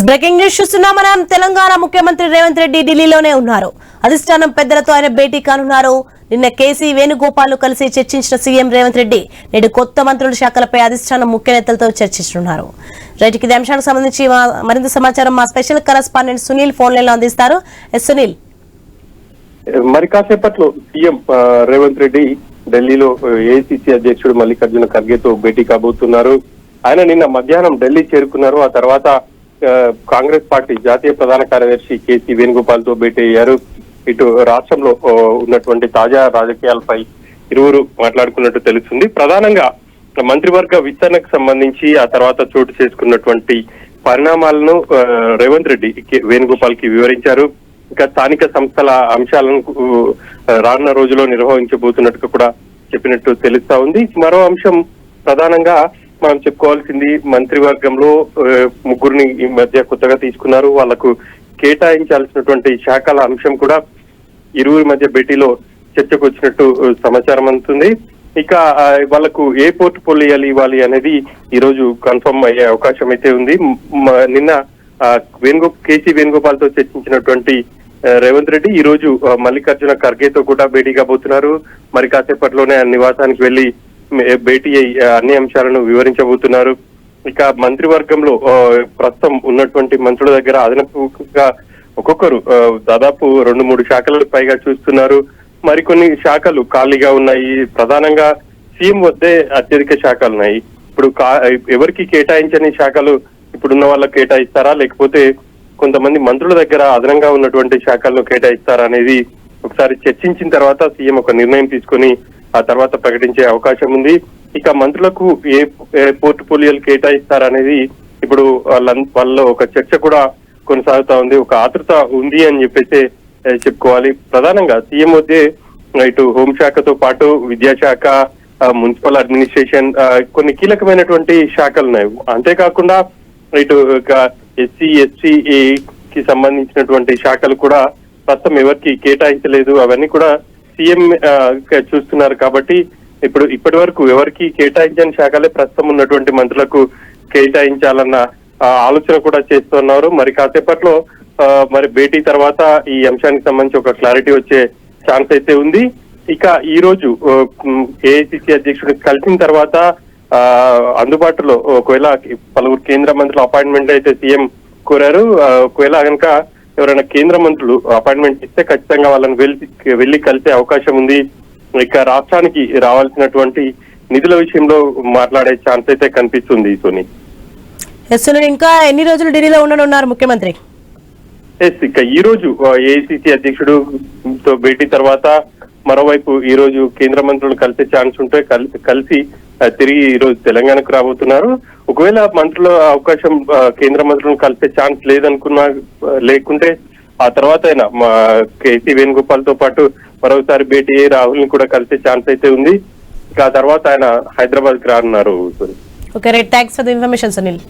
Breaking news చూస్తున్నాం మనం. తెలంగాణ ముఖ్యమంత్రి రేవంత్ రెడ్డి ఢిల్లీలోనే ఉన్నారు. అధిష్టానం పెద్దలతో ఆయన భేటీ కానున్నారు. నిన్న కేసీ వేణుగోపాల్ కలిసి చర్చించిన సీఎం రేవంత్ రెడ్డి నేడు కొత్త మంత్రుల శాఖలపై అధిష్టానం ముఖ్య నేతలతో చర్చిస్తున్నారు. రైట్, ఇదే అంశానికి సంబంధించి మరింత సమాచారం మా special correspondent Sunil phone line లో అందిస్తారు. సునీల్, మరి కాసేపట్లో సీఎం రేవంత్ రెడ్డి ఢిల్లీలో ఏఐసీసీ అధ్యక్షుడు మల్లికార్జున ఖర్గేతో భేటీ కాబోతున్నారు. ఆయన నిన్న మధ్యాహ్నం ఢిల్లీ చేరుకున్నారు. ఆ తర్వాత కాంగ్రెస్ పార్టీ జాతీయ ప్రధాన కార్యదర్శి కేసీ వేణుగోపాల్ తో భేటీ అయ్యారు. ఇటు రాష్ట్రంలో ఉన్నటువంటి తాజా రాజకీయాలపై ఇరువురు మాట్లాడుకున్నట్టు తెలుస్తుంది. ప్రధానంగా మంత్రివర్గ విస్తరణకు సంబంధించి ఆ తర్వాత చోటు చేసుకున్నటువంటి పరిణామాలను రేవంత్ రెడ్డి వేణుగోపాల్ కి వివరించారు. ఇంకా స్థానిక సంస్థల అంశాలను రానున్న రోజుల్లో నిర్వహించబోతున్నట్టుగా కూడా చెప్పినట్టు తెలుస్తా ఉంది. మరో అంశం ప్రధానంగా మనం చెప్పుకోవాల్సింది, మంత్రివర్గంలో ముగ్గురిని ఈ మధ్య కొత్తగా తీసుకున్నారు. వాళ్లకు కేటాయించాల్సినటువంటి శాఖల అంశం కూడా ఇరువురి మధ్య భేటీలో చర్చకు వచ్చినట్టు సమాచారం అందుతుంది. ఇక వాళ్లకు ఏ పోర్ట్ఫోలియోలు ఇవ్వాలి అనేది ఈ రోజు కన్ఫర్మ్ అయ్యే అవకాశం అయితే ఉంది. నిన్న కేసీ వేణుగోపాల్ తో చర్చించినటువంటి రేవంత్ రెడ్డి ఈ రోజు మల్లికార్జున ఖర్గేతో కూడా భేటీ కాబోతున్నారు. మరి కాసేపట్లోనే నివాసానికి వెళ్లి భేటీ అయ్యి అన్ని అంశాలను వివరించబోతున్నారు. ఇక మంత్రివర్గంలో ప్రస్తుతం ఉన్నటువంటి మంత్రుల దగ్గర అదనపుగా ఒక్కొక్కరు దాదాపు 2-3 శాఖలకు పైగా చూస్తున్నారు. మరికొన్ని శాఖలు ఖాళీగా ఉన్నాయి. ప్రధానంగా సీఎం వద్దే అత్యధిక శాఖలు ఉన్నాయి. ఇప్పుడు ఎవరికి కేటాయించని శాఖలు ఇప్పుడున్న వాళ్ళకి కేటాయిస్తారా, లేకపోతే కొంతమంది మంత్రుల దగ్గర అదనంగా ఉన్నటువంటి శాఖలను కేటాయిస్తారా అనేది ఒకసారి చర్చించిన తర్వాత సీఎం ఒక నిర్ణయం తీసుకుని ఆ తర్వాత ప్రకటించే అవకాశం ఉంది. ఇక మంత్రులకు ఏ పోర్ట్ఫోలియోలు కేటాయిస్తారనేది ఇప్పుడు వాళ్ళలో ఒక చర్చ కూడా కొనసాగుతా ఉంది. ఒక ఆతృత ఉంది అని చెప్పేసి చెప్పుకోవాలి. ప్రధానంగా సీఎం వద్దే ఇటు హోంశాఖతో పాటు విద్యాశాఖ, మున్సిపల్ అడ్మినిస్ట్రేషన్, కొన్ని కీలకమైనటువంటి శాఖలు ఉన్నాయి. అంతేకాకుండా ఇటు ఎస్సీ ఎస్టీ కి సంబంధించినటువంటి శాఖలు కూడా ప్రస్తుతం ఎవరికి కేటాయించలేదు. అవన్నీ కూడా సీఎం చూస్తున్నారు. కాబట్టి ఇప్పటి వరకు ఎవరికి కేటాయించని శాఖలే ప్రస్తుతం ఉన్నటువంటి మంత్రులకు కేటాయించాలన్న ఆలోచన కూడా చేస్తున్నారు. మరి కాసేపట్లో మరి భేటీ తర్వాత ఈ అంశానికి సంబంధించి ఒక క్లారిటీ వచ్చే ఛాన్స్ అయితే ఉంది. ఇక ఈ రోజు ఏఐసీసీ అధ్యక్షుడు కలిసిన తర్వాత అందుబాటులో ఒకవేళ పలువురు కేంద్ర మంత్రులు అపాయింట్మెంట్ అయితే సీఎం కోరారు. ఒకవేళ కనుక ఎవరైనా కేంద్ర మంత్రులు అపాయింట్మెంట్ ఇస్తే ఖచ్చితంగా వాళ్ళని వెళ్లి కలిసే అవకాశం ఉంది. ఇక రాష్ట్రానికి రావాల్సినటువంటి నిధుల విషయంలో మాట్లాడే ఛాన్స్ అయితే కనిపిస్తుంది. సోని, ఇంకా ఎన్ని రోజులు ఢిల్లీలో ఉండనున్నారు ముఖ్యమంత్రి? ఇక ఈ రోజు ఏఐసీసీ అధ్యక్షుడుతో భేటీ తర్వాత మరోవైపు ఈ రోజు కేంద్ర మంత్రులు కలిసే ఛాన్స్ ఉంటే కలిసి తిరిగి ఈ రోజు తెలంగాణకు రాబోతున్నారు. ఒకవేళ మంత్రుల అవకాశం కేంద్ర మంత్రులను కలిసే ఛాన్స్ లేకుంటే ఆ తర్వాత అయినా మా కేసీ వేణుగోపాల్ తో పాటు మరోసారి భేటీ అయ్యి రాహుల్ ని కూడా కలిసే ఛాన్స్ అయితే ఉంది. ఇక ఆ తర్వాత ఆయన హైదరాబాద్ కి రానున్నారు. Okay, right, thanks for the information Sunil.